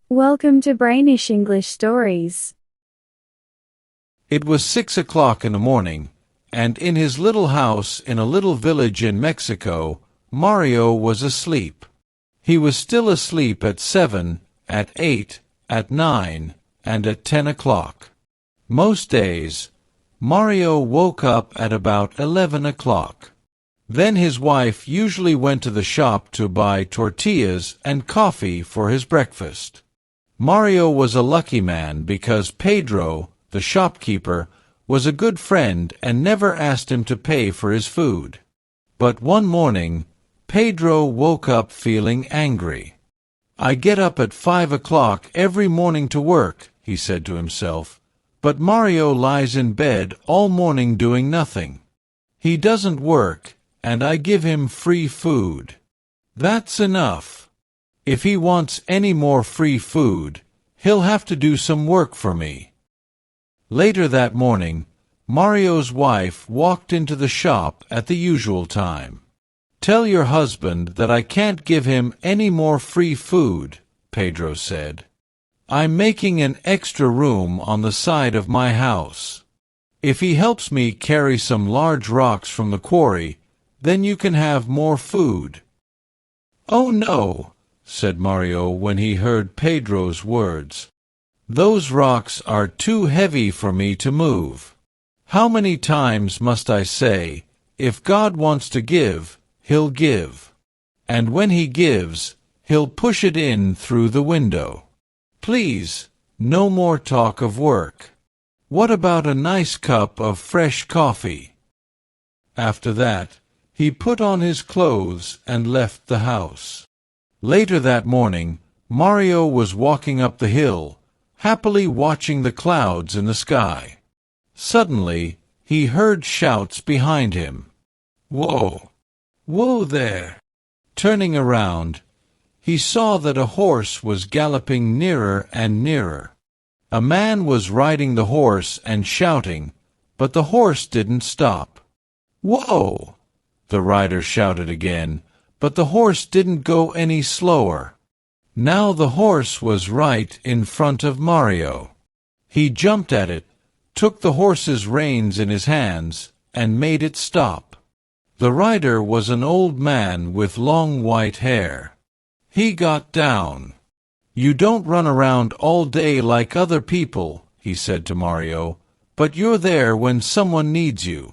Welcome to Brainish English Stories. It was 6 o'clock in the morning, and in his little house in a little village in Mexico, Mario was asleep. He was still asleep at 7, at 8, at 9, and at 10 o'clock. Most days, Mario woke up at about 11 o'clock. Then his wife usually went to the shop to buy tortillas and coffee for his breakfast. Mario was a lucky man because Pedro, the shopkeeper, was a good friend and never asked him to pay for his food. But one morning, Pedro woke up feeling angry. "I get up at 5 o'clock every morning to work," he said to himself, "but Mario lies in bed all morning doing nothing. He doesn't work, and I give him free food. That's enough. If he wants any more free food, he'll have to do some work for me." Later that morning, Mario's wife walked into the shop at the usual time. "Tell your husband that I can't give him any more free food," Pedro said. "I'm making an extra room on the side of my house. If he helps me carry some large rocks from the quarry, then you can have more food." "Oh no," said Mario when he heard Pedro's words. "Those rocks are too heavy for me to move. How many times must I say, if God wants to give, He'll give. And when He gives, He'll push it in through the window. Please, no more talk of work. What about a nice cup of fresh coffee?" After that, he put on his clothes and left the house. Later that morning, Mario was walking up the hill, happily watching the clouds in the sky. Suddenly, he heard shouts behind him. "Whoa! Whoa there!" Turning around, he saw that a horse was galloping nearer and nearer. A man was riding the horse and shouting, but the horse didn't stop. "Whoa!" the rider shouted again, but the horse didn't go any slower. Now the horse was right in front of Mario. He jumped at it, took the horse's reins in his hands, and made it stop. The rider was an old man with long white hair. He got down. "You don't run around all day like other people," he said to Mario, "but you're there when someone needs you."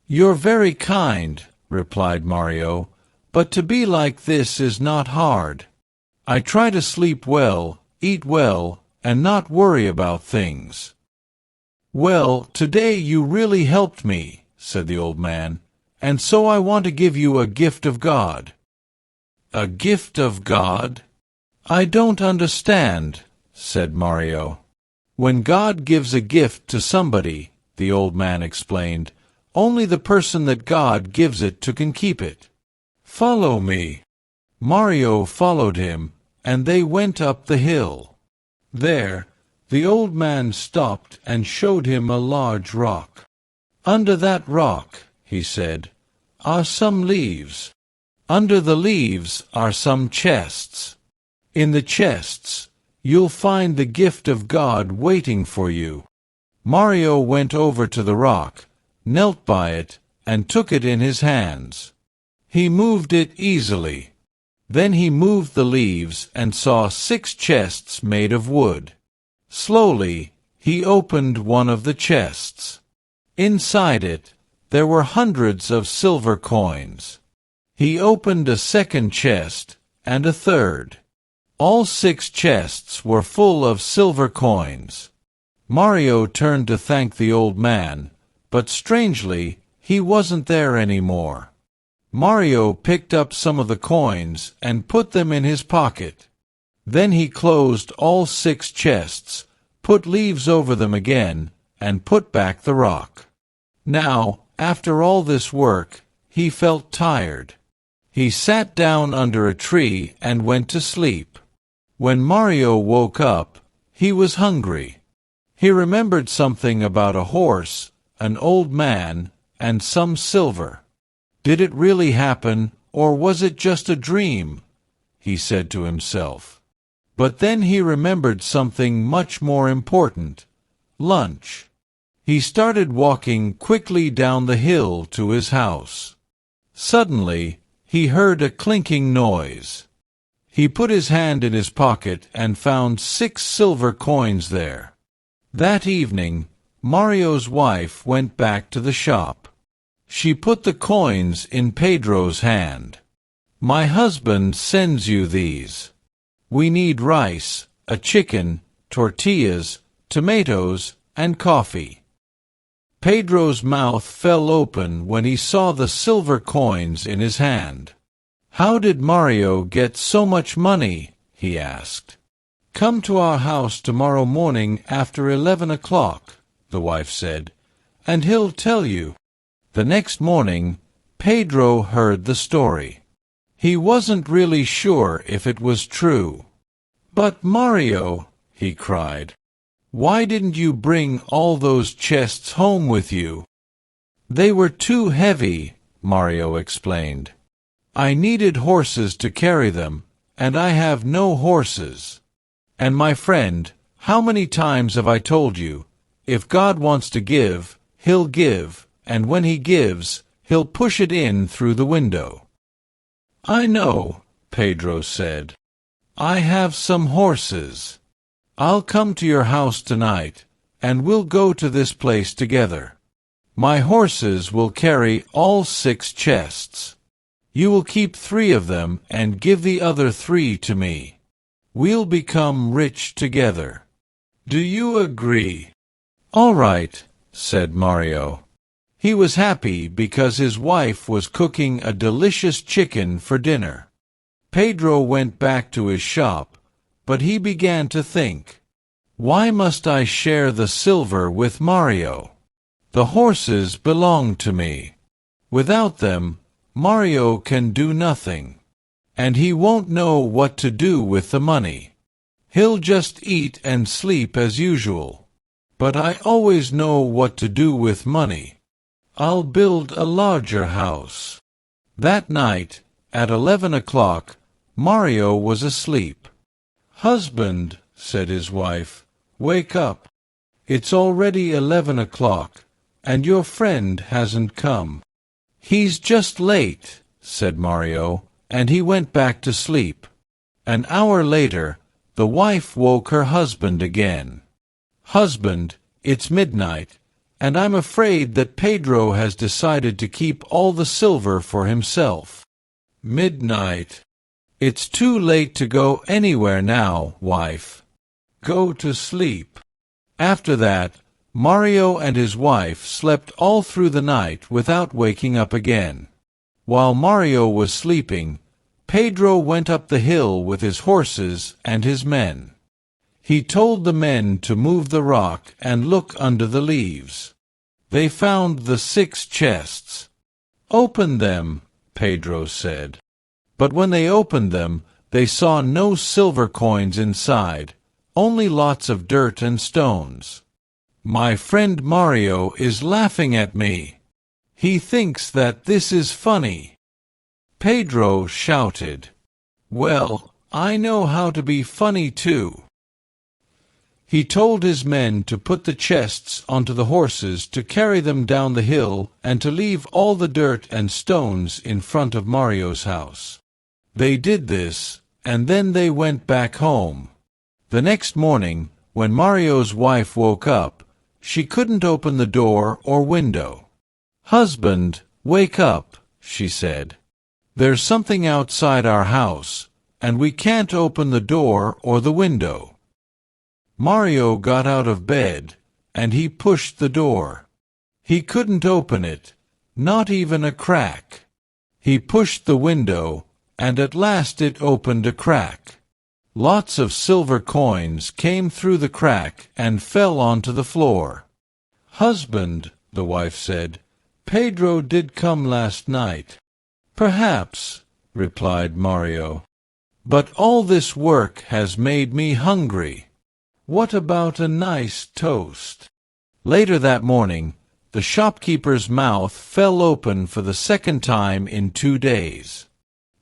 "You're very kind," replied Mario, "but to be like this is not hard. I try to sleep well, eat well, and not worry about things." "Well, today you really helped me," said the old man, "and so I want to give you a gift of God." "A gift of God? I don't understand," said Mario. "When God gives a gift to somebody," the old man explained, "only the person that God gives it to can keep it. Follow me." Mario followed him, and they went up the hill. There, the old man stopped and showed him a large rock. "Under that rock," he said, "are some leaves. Under the leaves are some chests. In the chests, you'll find the gift of God waiting for you." Mario went over to the rock, knelt by it, and took it in his hands. He moved it easily. Then he moved the leaves and saw 6 chests made of wood. Slowly, he opened one of the chests. Inside it, there were hundreds of silver coins. He opened a second chest, and a third. All 6 chests were full of silver coins. Mario turned to thank the old man, but strangely, he wasn't there anymore. Mario picked up some of the coins and put them in his pocket. Then he closed all 6 chests, put leaves over them again, and put back the rock. Now, after all this work, he felt tired. He sat down under a tree and went to sleep. When Mario woke up, he was hungry. He remembered something about a horse, an old man, and some silver. Did it really happen, or was it just a dream? He said to himself. But then he remembered something much more important: lunch. He started walking quickly down the hill to his house. Suddenly, he heard a clinking noise. He put his hand in his pocket and found 6 silver coins there. That evening, Mario's wife went back to the shop. She put the coins in Pedro's hand. "My husband sends you these. We need rice, a chicken, tortillas, tomatoes, and coffee." Pedro's mouth fell open when he saw the silver coins in his hand. "How did Mario get so much money?" he asked. "Come to our house tomorrow morning after 11 o'clock, the wife said, "and he'll tell you." The next morning, Pedro heard the story. He wasn't really sure if it was true. "But Mario," he cried, "why didn't you bring all those chests home with you?" "They were too heavy," Mario explained. "I needed horses to carry them, and I have no horses. And my friend, how many times have I told you, if God wants to give, He'll give, and when He gives, He'll push it in through the window." "I know," Pedro said. "I have some horses. I'll come to your house tonight, and we'll go to this place together. My horses will carry all 6 chests. You will keep 3 of them and give the other 3 to me. We'll become rich together. Do you agree?" "All right," said Mario. He was happy because his wife was cooking a delicious chicken for dinner. Pedro went back to his shop, but he began to think, "Why must I share the silver with Mario? The horses belong to me. Without them, Mario can do nothing. And he won't know what to do with the money. He'll just eat and sleep as usual. But I always know what to do with money. I'll build a larger house." That night, at 11 o'clock, Mario was asleep. "Husband," said his wife, "wake up. It's already 11 o'clock, and your friend hasn't come." "He's just late," said Mario, and he went back to sleep. An hour later, the wife woke her husband again. "Husband, it's midnight, and I'm afraid that Pedro has decided to keep all the silver for himself." "Midnight. It's too late to go anywhere now, wife. Go to sleep." After that, Mario and his wife slept all through the night without waking up again. While Mario was sleeping, Pedro went up the hill with his horses and his men. He told the men to move the rock and look under the leaves. They found the 6 chests. "Open them," Pedro said. But when they opened them, they saw no silver coins inside, only lots of dirt and stones. "My friend Mario is laughing at me. He thinks that this is funny." Pedro shouted, "Well, I know how to be funny too." He told his men to put the chests onto the horses to carry them down the hill and to leave all the dirt and stones in front of Mario's house. They did this, and then they went back home. The next morning, when Mario's wife woke up, she couldn't open the door or window. "Husband, wake up," she said. "There's something outside our house, and we can't open the door or the window." Mario got out of bed, and he pushed the door. He couldn't open it, not even a crack. He pushed the window, and at last it opened a crack. Lots of silver coins came through the crack and fell onto the floor. "Husband," the wife said, "Pedro did come last night." "Perhaps," replied Mario. "But all this work has made me hungry. What about a nice toast?" Later that morning, the shopkeeper's mouth fell open for the second time in 2 days.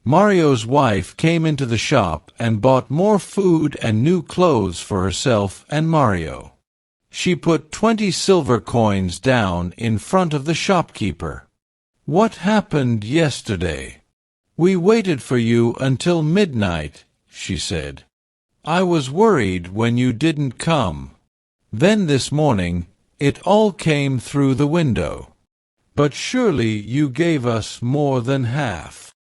Mario's wife came into the shop and bought more food and new clothes for herself and Mario. She put 20 silver coins down in front of the shopkeeper. "What happened yesterday? We waited for you until midnight," she said. "I was worried when you didn't come. Then this morning, it all came through the window. But surely you gave us more than half."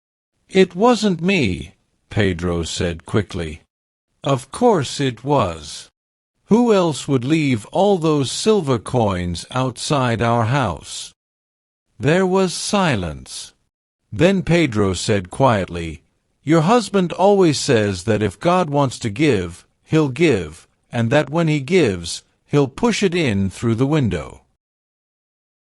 "It wasn't me," Pedro said quickly. "Of course it was. Who else would leave all those silver coins outside our house?" There was silence. Then Pedro said quietly, "Your husband always says that if God wants to give, he'll give, and that when he gives, he'll push it in through the window.